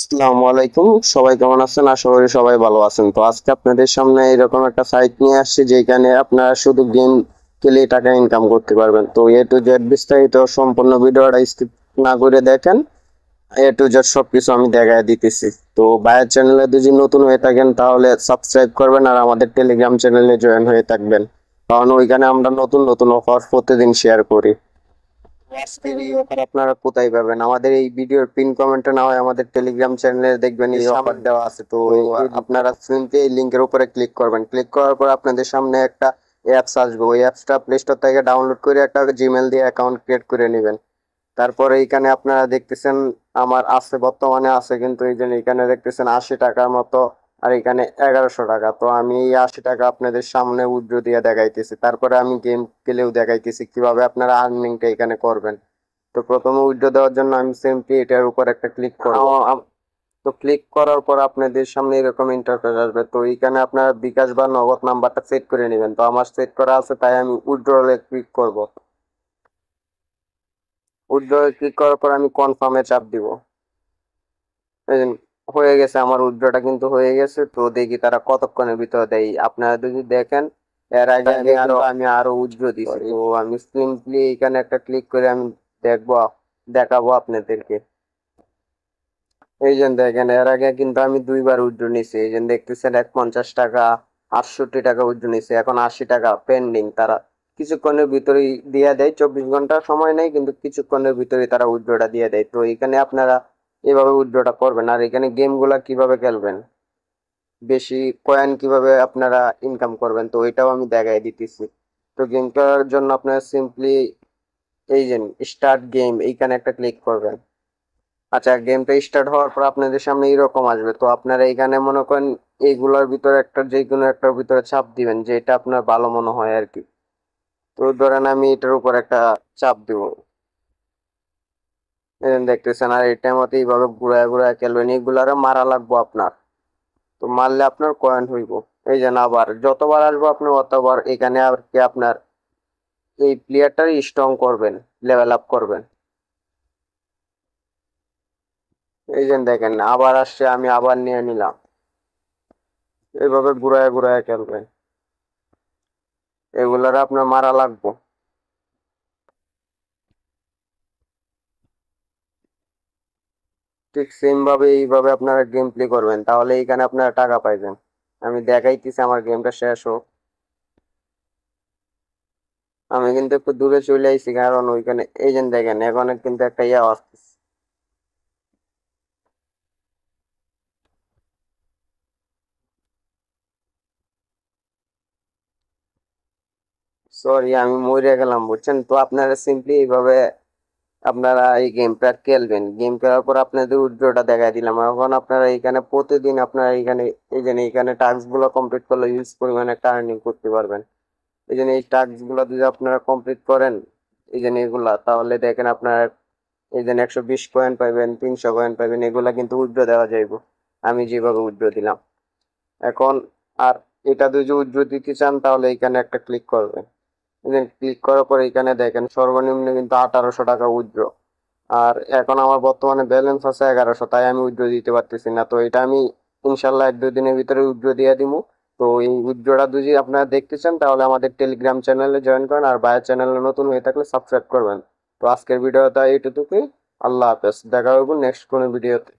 আসসালামু আলাইকুম। সবাই কেমন আছেন? আশা করি সবাই ভালো আছেন। তো আজকে আপনাদের সামনে এরকম একটা সাইট নিয়ে আসছি যেখানে আপনারা শুধু গেম খেলে টাকা ইনকাম করতে পারবেন। তো এ টু জেড বিস্তারিত সম্পূর্ণ ভিডিওটা স্কিপ না করে দেখেন। এ টু জেড সবকিছু আমি দেখায় দিতেছি। তো ভাইয়ের চ্যানেলে যদি নতুন হয়ে থাকেন তাহলে সাবস্ক্রাইব করবেন আর আমাদের টেলিগ্রাম চ্যানেলে জয়েন হয়ে থাকবেন, কারণ ওইখানে আমরা নতুন নতুন অফার প্রতিদিন শেয়ার করি। আজকের এই অফার আপনারা কোথায় পাবেন? আমাদের এই ভিডিওর পিন কমেন্টে না হয় আমাদের টেলিগ্রাম চ্যানেলে দেখবেন এই অফার দেওয়া আছে। তো আপনারা সিম্পলি এই লিংকের উপরে ক্লিক করবেন। ক্লিক করার পর আপনাদের সামনে একটা অ্যাপস আসবে। ওই অ্যাপসটা প্লে স্টোর থেকে ডাউনলোড করে একটা জিমেল দিয়ে অ্যাকাউন্ট ক্রিয়েট করে নেবেন। তারপরে এইখানে আপনারা দেখতেছেন আমার আছে, বর্তমানে আছে, কিন্তু এই যে এখানে দেখতেছেন 80 টাকার মতো, আর এখানে 1100 টাকা। তো আমি এই 80 টাকা আপনাদের সামনে উইথড্র দিয়ে দেখাইতেছি। তারপরে আমি গেম খেলেও দেখাইতেছি কিভাবে আপনারা আর্নিংটা এখানে করবেন। তো প্রথমে উইথড্র দেওয়ার জন্য আমি সিম্পলি এটার উপর একটা ক্লিক করব। তো ক্লিক করার পর আপনাদের সামনে এরকম ইন্টারফেস আসবে। তো এইখানে আপনারা বিকাশ বা নগদ নাম্বারটা সেট করে নেবেন। তো আমার সেট করা আছে, তাই আমি উইথড্রলে ক্লিক করব। উইথড্রলে ক্লিক করার পর আমি কনফার্মে চাপ দিব। এই যে হয়ে গেছে, আমার উইথড্রটা কিন্তু হয়ে গেছে। তো দেখি তারা কতক্ষণের ভিতরে দেয়। আপনারা যদি দেখেন, এর আগে আমি আরো উইথড্র দিছি। তো আমি সিম্পলি এখানে একটা ক্লিক করে আমি দেখবো, দেখাবো আপনাদেরকে। এই যে দেখেন, এর আগে কিন্তু আমি দুইবার উইথড্র নিছি। এই যে দেখতেছেন 51 টাকা, 68 টাকা উইথড্র নিছি। এখন 80 টাকা পেন্ডিং। তারা কিছুক্ষণের ভিতরেই দিয়ে দেয়, 24 ঘন্টা সময় নেই, কিন্তু কিছুক্ষণের ভিতরেই তারা উইথড্রটা দিয়ে দেয়। তো এখানে আপনারা এভাবে উইথড্রটা করবেন। আর এখানে গেমগুলা কিভাবে খেলবেন, বেশি কয়েন কিভাবে আপনারা ইনকাম করবেন, তো এটাও আমি দেখাই দিতেছি। তো গেম খেলার জন্য আপনারা সিম্পলি এই যে স্টার্ট গেম, এইখানে একটা ক্লিক করবেন। আচ্ছা, গেমটা স্টার্ট হওয়ার পর আপনাদের সামনে এরকম আসবে। তো আপনারা এখানে মনে করেন এইগুলোর ভিতরে একটা, যে কোনো একটার ভিতরে চাপ দিবেন, যেটা আপনার ভালো মনে হয় আর কি। তো ধরেন আমি এটার উপর একটা চাপ দিব। দেখতেছেন, আর এই টাইমতে এইভাবে ঘুরায় ঘুরায় খেলবেন। এইগুলারে মারা লাগবো আপনার। তো মারলে আপনার কয়েন হইব। এই যে আবার যতবার আসবো আপনি অতবার এখানে আর কি আপনার এই প্লেয়ারটার স্ট্রং করবেন, লেভেল আপ করবেন। এই যে দেখেন আবার আসছে, আমি আবার নিয়ে নিলাম। এইভাবে ঘুরায় ঘুরায় খেলবেন। এগুলার আপনার মারা লাগবো। ঠিক সেম ভাবে এইভাবে আপনারা গেম প্লে করবেন, তাহলে এইখানে আপনারা টাকা পাইবেন। আমি দেখাইতেছি আমার গেমটা শেষ হোক। আমি কিন্তু একটু দূরে চলে আইছি, কারণ ওইখানে এই যে দেখেন এখন কিন্তু একটা ইয়ে আসতেছে। সরি, আমি মরে গেলাম বুঝছেন। তো আপনারা সিম্পলি এইভাবে আপনারা এই গেমটা খেলবেন। গেম খেলার পর আপনাদের উইথড্রটা দেখাই দিলাম। এখন আপনারা এখানে প্রতিদিন আপনারা এখানে এই যে এইখানে টাস্ক গুলো কমপ্লিট করলে ইউজ পরিমাণে একটা আর্নিং করতে পারবেন। এই জন্য এই টাস্ক গুলো যদি আপনারা কমপ্লিট করেন, এই জন্য এগুলা, তাহলে দেখেন আপনার এই জন্য 120 কয়েন পাইবেন, 300 কয়েন পাইবেন। এগুলা কিন্তু উইথড্র দেওয়া যাইব, আমি যেভাবে উইথড্র দিলাম এখন। আর এটা যদি উইথড্র দিতে চান তাহলে এখানে একটা ক্লিক করবেন। ক্লিক করার পর এখানে দেখেন সর্বনিম্ন কিন্তু 1800 টাকা উইথড্র। আর এখন আমার বর্তমানে ব্যালেন্স আছে 1100, তাই আমি উইথড্র দিতে পারতেছি না। তো এটা আমি ইনশাল্লাহ 1-2 দিনের ভিতরে উইথড্র দিয়ে দিব। তো এই উইথড্রটা যদি আপনারা দেখতে চান তাহলে আমাদের টেলিগ্রাম চ্যানেলে জয়েন করেন, আর ভাইয়ের চ্যানেলে নতুন হয়ে থাকলে সাবস্ক্রাইব করবেন। তো আজকের ভিডিওটা এইটুকুই। আল্লাহ হাফেজ, দেখা হবে নেক্সট কোনো ভিডিওতে।